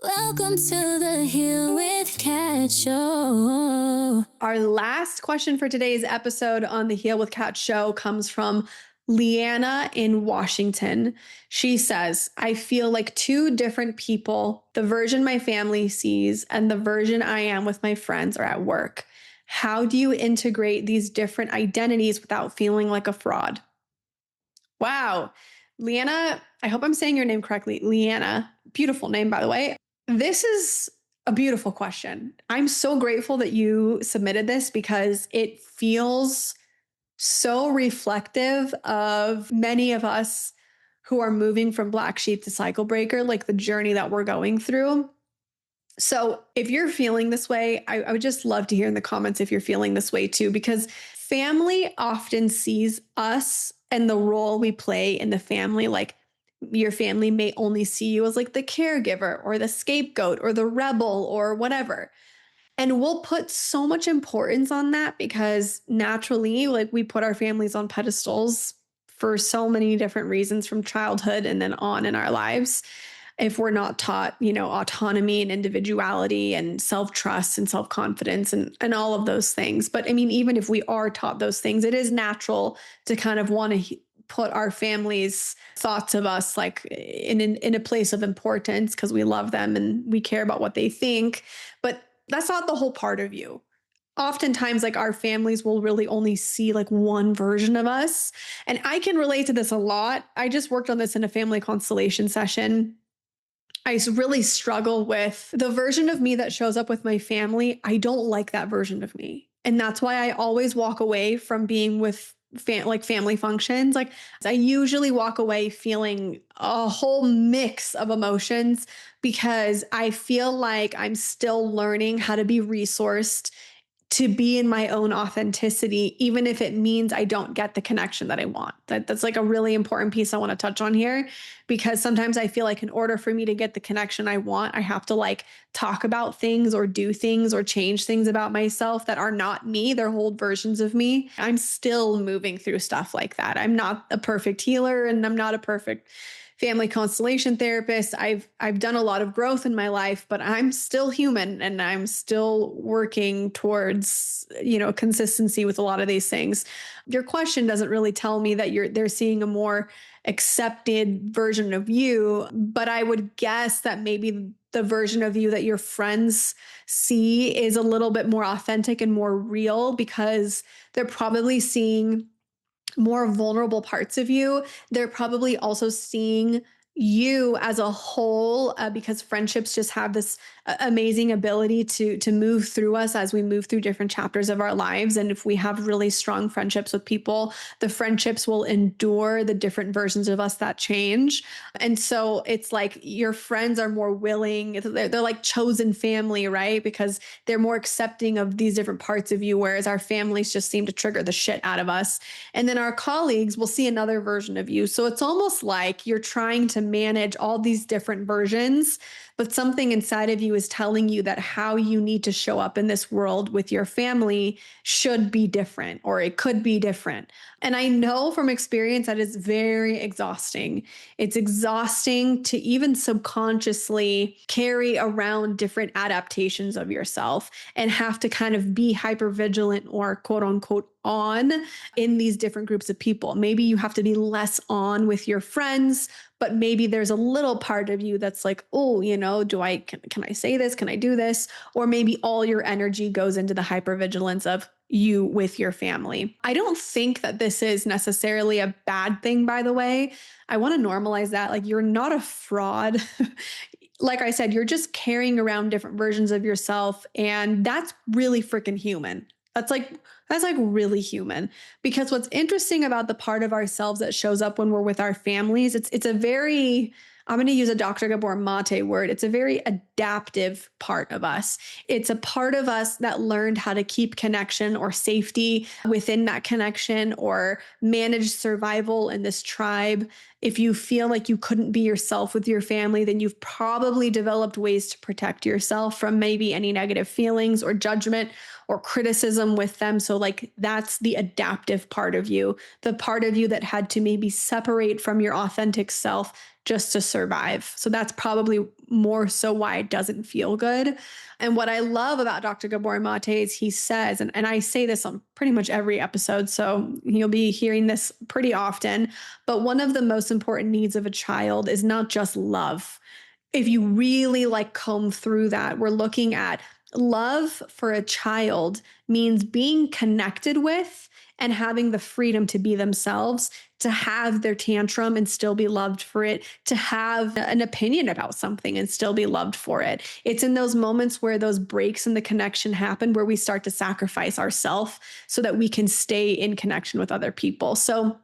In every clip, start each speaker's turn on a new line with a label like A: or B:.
A: Welcome to the Heal with Cat Show.
B: Our last question for today's episode on the Heal with Cat show comes from Leanna in Washington. She says, I feel like two different people. The version my family sees and the version I am with my friends or at work. How do you integrate these different identities without feeling like a fraud? Wow. Leanna, I hope I'm saying your name correctly. Leanna, beautiful name, by the way. This is a beautiful question. I'm so grateful that you submitted this because it feels so reflective of many of us who are moving from black sheep to cycle breaker, like the journey that we're going through. So, if you're feeling this way, I would just love to hear in the comments if you're feeling this way too, because family often sees us and the role we play in the family. Like your family may only see you as like the caregiver or the scapegoat or the rebel or whatever. And we'll put so much importance on that because naturally, like we put our families on pedestals for so many different reasons from childhood and then on in our lives. If we're not taught, autonomy and individuality and self-trust and self-confidence and all of those things. But I mean, even if we are taught those things, it is natural to kind of want to put our families' thoughts of us like in a place of importance because we love them and we care about what they think. But that's not the whole part of you. Oftentimes, like our families will really only see like one version of us. And I can relate to this a lot. I just worked on this in a family constellation session. I really struggle with the version of me that shows up with my family. I don't like that version of me. And that's why I always walk away from being with family functions. Like I usually walk away feeling a whole mix of emotions because I feel like I'm still learning how to be resourced to be in my own authenticity, even if it means I don't get the connection that I want. That's like a really important piece I want to touch on here, because sometimes I feel like in order for me to get the connection I want, I have to like talk about things or do things or change things about myself that are not me. They're old versions of me. I'm still moving through stuff like that. I'm not a perfect healer and I'm not a perfect family constellation therapist. I've done a lot of growth in my life, but I'm still human and I'm still working towards, consistency with a lot of these things. Your question doesn't really tell me that they're seeing a more accepted version of you, but I would guess that maybe the version of you that your friends see is a little bit more authentic and more real because they're probably seeing more vulnerable parts of you. They're probably also seeing you as a whole because friendships just have this amazing ability to move through us as we move through different chapters of our lives. And if we have really strong friendships with people, the friendships will endure the different versions of us that change. And so it's like your friends are more willing, they're like chosen family, right? Because they're more accepting of these different parts of you, whereas our families just seem to trigger the shit out of us. And then our colleagues will see another version of you. So it's almost like you're trying to manage all these different versions, but something inside of you is telling you that how you need to show up in this world with your family should be different, or it could be different. And I know from experience that is very exhausting. It's exhausting to even subconsciously carry around different adaptations of yourself and have to kind of be hyper vigilant or quote unquote on in these different groups of people. Maybe you have to be less on with your friends, but maybe there's a little part of you that's like, oh, can I say this? Can I do this? Or maybe all your energy goes into the hypervigilance of you with your family. I don't think that this is necessarily a bad thing, by the way. I want to normalize that. Like, you're not a fraud. Like I said, you're just carrying around different versions of yourself, and that's really freaking human. That's like really human, because what's interesting about the part of ourselves that shows up when we're with our families, it's a very, I'm going to use a Dr. Gabor Mate word. It's a very adaptive part of us. It's a part of us that learned how to keep connection or safety within that connection or manage survival in this tribe. If you feel like you couldn't be yourself with your family, then you've probably developed ways to protect yourself from maybe any negative feelings or judgment or criticism with them. So like that's the adaptive part of you, the part of you that had to maybe separate from your authentic self just to survive. So that's probably more so why it doesn't feel good. And what I love about Dr. Gabor Mate is he says, and I say this on pretty much every episode, so you'll be hearing this pretty often, but one of the most important needs of a child is not just love. If you really like comb through that, we're looking at love for a child means being connected with and having the freedom to be themselves, to have their tantrum and still be loved for it, to have an opinion about something and still be loved for it. It's in those moments where those breaks in the connection happen where we start to sacrifice ourselves so that we can stay in connection with other people. So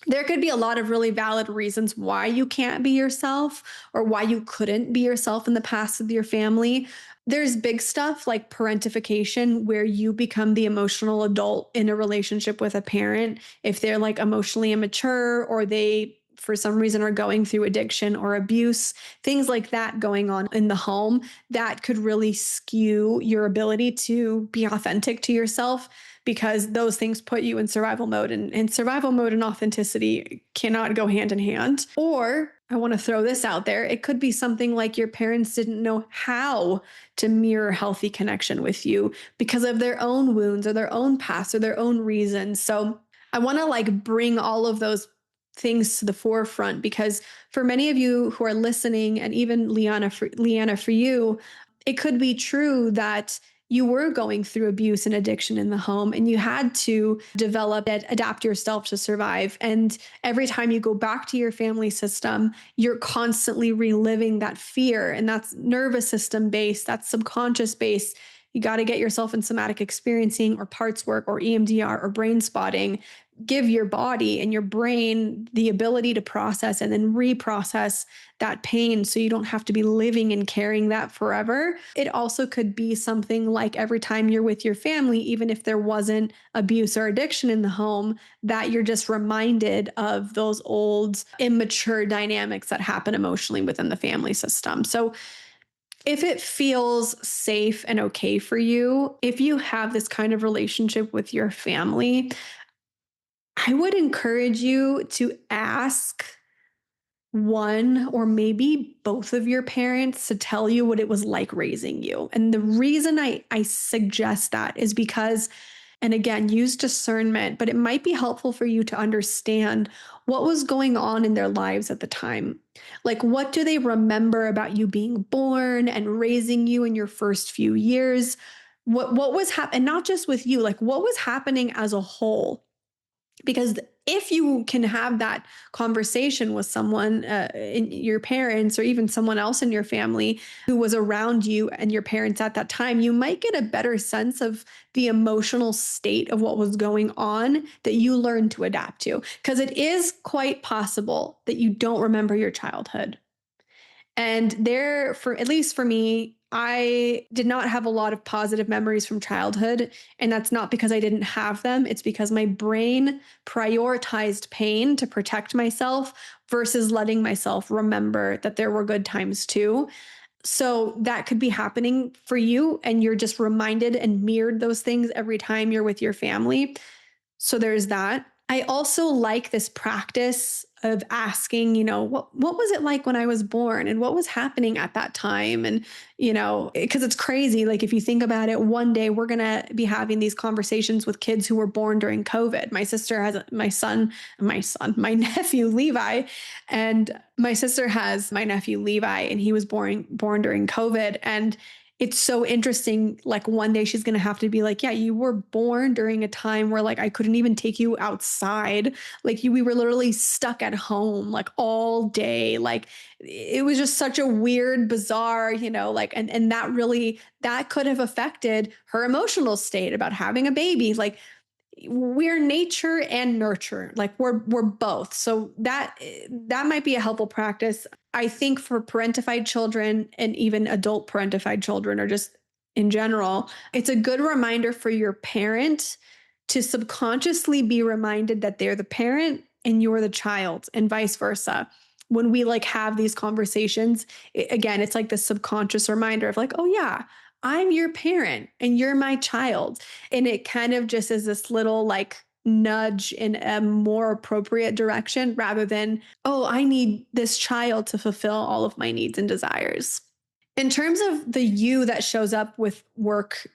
B: there could be a lot of really valid reasons why you can't be yourself or why you couldn't be yourself in the past with your family. There's big stuff like parentification, where you become the emotional adult in a relationship with a parent if they're like emotionally immature or they, for some reason, are going through addiction or abuse, things like that going on in the home that could really skew your ability to be authentic to yourself, because those things put you in survival mode, and survival mode and authenticity cannot go hand in hand. Or I want to throw this out there. It could be something like your parents didn't know how to mirror healthy connection with you because of their own wounds or their own past or their own reasons. So I want to like bring all of those things to the forefront, because for many of you who are listening, and even Leanna, for you, it could be true that you were going through abuse and addiction in the home and you had to develop it, adapt yourself to survive. And every time you go back to your family system, you're constantly reliving that fear. And that's nervous system based, that's subconscious based. You got to get yourself in somatic experiencing or parts work or EMDR or brain spotting. Give your body and your brain the ability to process and then reprocess that pain so you don't have to be living and carrying that forever. It also could be something like every time you're with your family, even if there wasn't abuse or addiction in the home, that you're just reminded of those old immature dynamics that happen emotionally within the family system. So if it feels safe and okay for you, if you have this kind of relationship with your family, I would encourage you to ask one or maybe both of your parents to tell you what it was like raising you. And the reason I suggest that is because, and again, use discernment, but it might be helpful for you to understand what was going on in their lives at the time. Like, what do they remember about you being born and raising you in your first few years? What was happening, and not just with you, like what was happening as a whole? Because if you can have that conversation with someone, your parents, or even someone else in your family who was around you and your parents at that time, you might get a better sense of the emotional state of what was going on that you learned to adapt to. Because it is quite possible that you don't remember your childhood. And there, for at least for me, I did not have a lot of positive memories from childhood. And that's not because I didn't have them. It's because my brain prioritized pain to protect myself versus letting myself remember that there were good times too. So that could be happening for you. And you're just reminded and mirrored those things every time you're with your family. So there's that. I also like this practice of asking, what was it like when I was born and what was happening at that time? And, because it's crazy. Like if you think about it, one day we're going to be having these conversations with kids who were born during COVID. My sister has my nephew Levi, and my sister has my nephew Levi, and he was born during COVID. And it's so interesting. Like one day she's going to have to be like, yeah, you were born during a time where like I couldn't even take you outside. Like we were literally stuck at home like all day. Like it was just such a weird, bizarre, like, and that could have affected her emotional state about having a baby. Like we're nature and nurture, like we're both. So that might be a helpful practice. I think for parentified children and even adult parentified children, or just in general, it's a good reminder for your parent to subconsciously be reminded that they're the parent and you're the child, and vice versa. When we like have these conversations, again, it's like the subconscious reminder of like, oh yeah, I'm your parent and you're my child. And it kind of just is this little like nudge in a more appropriate direction rather than, oh, I need this child to fulfill all of my needs and desires. In terms of the you that shows up with work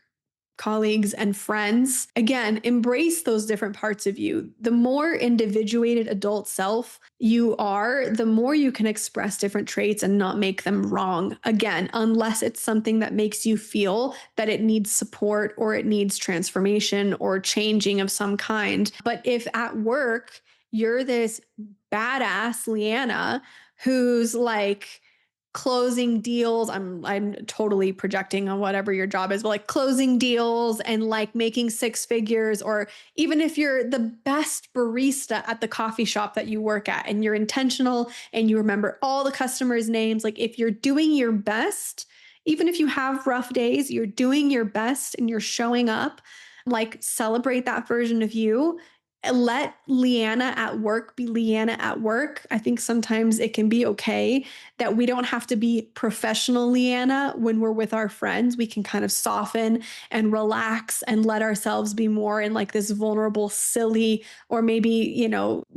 B: colleagues and friends, again, embrace those different parts of you. The more individuated adult self you are, the more you can express different traits and not make them wrong. Again, unless it's something that makes you feel that it needs support or it needs transformation or changing of some kind. But if at work, you're this badass Leanna who's like, closing deals. I'm totally projecting on whatever your job is, but like closing deals and like making six figures, or even if you're the best barista at the coffee shop that you work at and you're intentional and you remember all the customers' names, like if you're doing your best, even if you have rough days, you're doing your best and you're showing up, like celebrate that version of you. Let Leanna at work be Leanna at work. I think sometimes it can be okay that we don't have to be professional Leanna when we're with our friends. We can kind of soften and relax and let ourselves be more in like this vulnerable, silly, or maybe,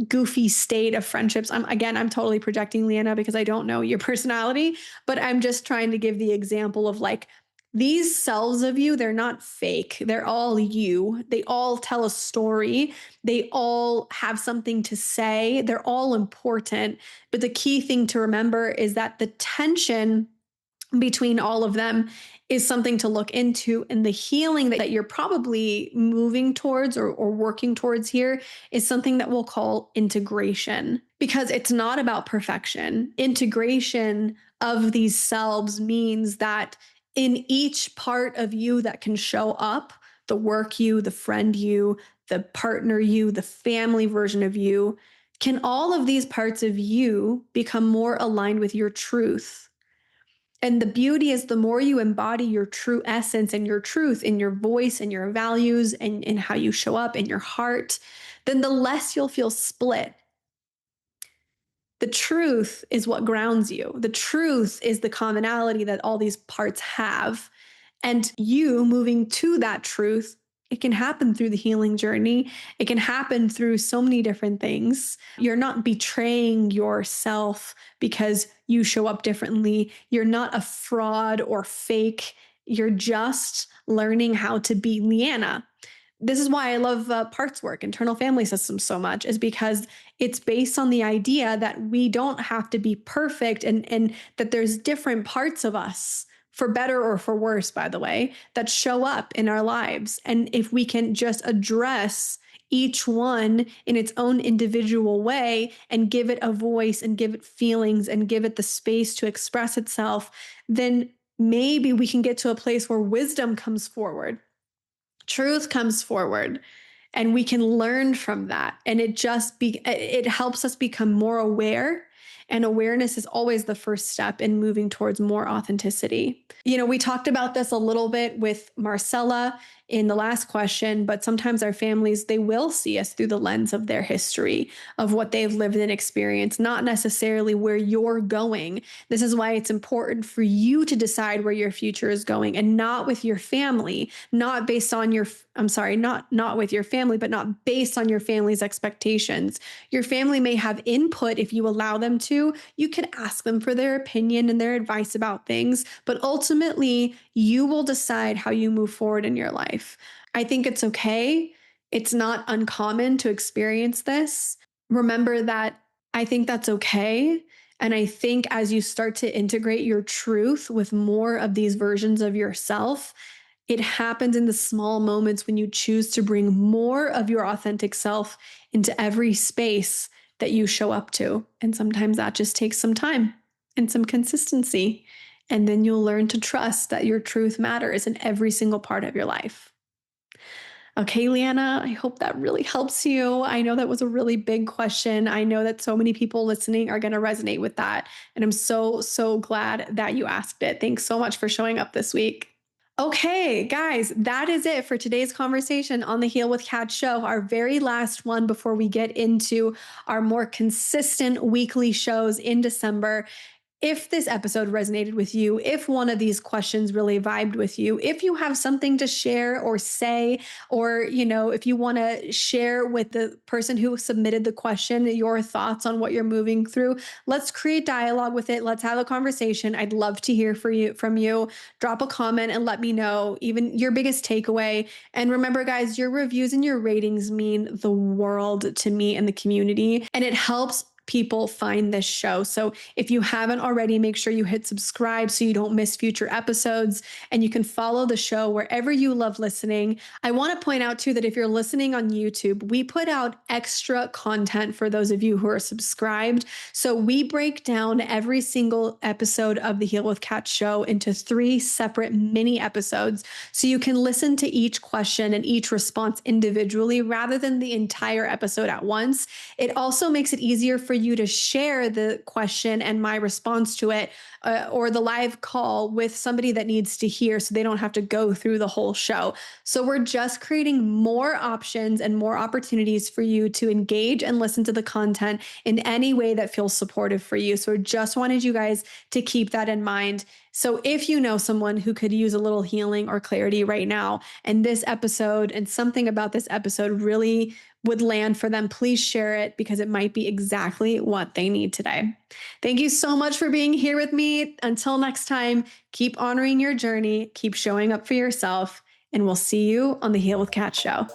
B: goofy state of friendships. I'm totally projecting Leanna because I don't know your personality, but I'm just trying to give the example of like, these selves of you, they're not fake. They're all you. They all tell a story. They all have something to say. They're all important. But the key thing to remember is that the tension between all of them is something to look into. And the healing that you're probably moving towards or working towards here is something that we'll call integration, because it's not about perfection. Integration of these selves means that in each part of you that can show up, the work you, the friend you, the partner you, the family version of you, can all of these parts of you become more aligned with your truth? And the beauty is the more you embody your true essence and your truth in your voice and your values and in how you show up in your heart, then the less you'll feel split. The truth is what grounds you. The truth is the commonality that all these parts have. And you moving to that truth, it can happen through the healing journey. It can happen through so many different things. You're not betraying yourself because you show up differently. You're not a fraud or fake. You're just learning how to be Leanna. This is why I love parts work, internal family systems, so much, is because it's based on the idea that we don't have to be perfect, and that there's different parts of us, for better or for worse, by the way, that show up in our lives. And if we can just address each one in its own individual way and give it a voice and give it feelings and give it the space to express itself, then maybe we can get to a place where wisdom comes forward, truth comes forward, and we can learn from that. And it helps us become more aware, and awareness is always the first step in moving towards more authenticity. We talked about this a little bit with Marcella in the last question, but sometimes our families, they will see us through the lens of their history, of what they've lived and experienced, not necessarily where you're going. This is why it's important for you to decide where your future is going, and not with your family, not based on not with your family, but not based on your family's expectations. Your family may have input if you allow them to. You can ask them for their opinion and their advice about things, but ultimately, you will decide how you move forward in your life. I think it's okay. It's not uncommon to experience this. Remember that I think that's okay. And I think as you start to integrate your truth with more of these versions of yourself, it happens in the small moments when you choose to bring more of your authentic self into every space that you show up to. And sometimes that just takes some time and some consistency. And then you'll learn to trust that your truth matters in every single part of your life. Okay, Leanna, I hope that really helps you. I know that was a really big question. I know that so many people listening are going to resonate with that. And I'm so, so glad that you asked it. Thanks so much for showing up this week. Okay, guys, that is it for today's conversation on the Heal with Kat show, our very last one before we get into our more consistent weekly shows in December. If this episode resonated with you, if one of these questions really vibed with you, if you have something to share or say, or if you want to share with the person who submitted the question your thoughts on what you're moving through, let's create dialogue with it. Let's have a conversation. I'd love to hear from you. Drop a comment and let me know even your biggest takeaway. And remember, guys, your reviews and your ratings mean the world to me and the community, and it helps people find this show. So if you haven't already, make sure you hit subscribe so you don't miss future episodes, and you can follow the show wherever you love listening. I want to point out too that if you're listening on YouTube, we put out extra content for those of you who are subscribed. So we break down every single episode of the Heal with Kat show into 3 separate mini episodes, so you can listen to each question and each response individually rather than the entire episode at once. It also makes it easier for you to share the question and my response to it, or the live call with somebody that needs to hear, so they don't have to go through the whole show. So we're just creating more options and more opportunities for you to engage and listen to the content in any way that feels supportive for you. So I just wanted you guys to keep that in mind. So if you know someone who could use a little healing or clarity right now, and this episode and something about this episode really would land for them, please share it, because it might be exactly what they need today. Thank you so much for being here with me. Until next time, keep honoring your journey, keep showing up for yourself, and we'll see you on the Heal with Kat show.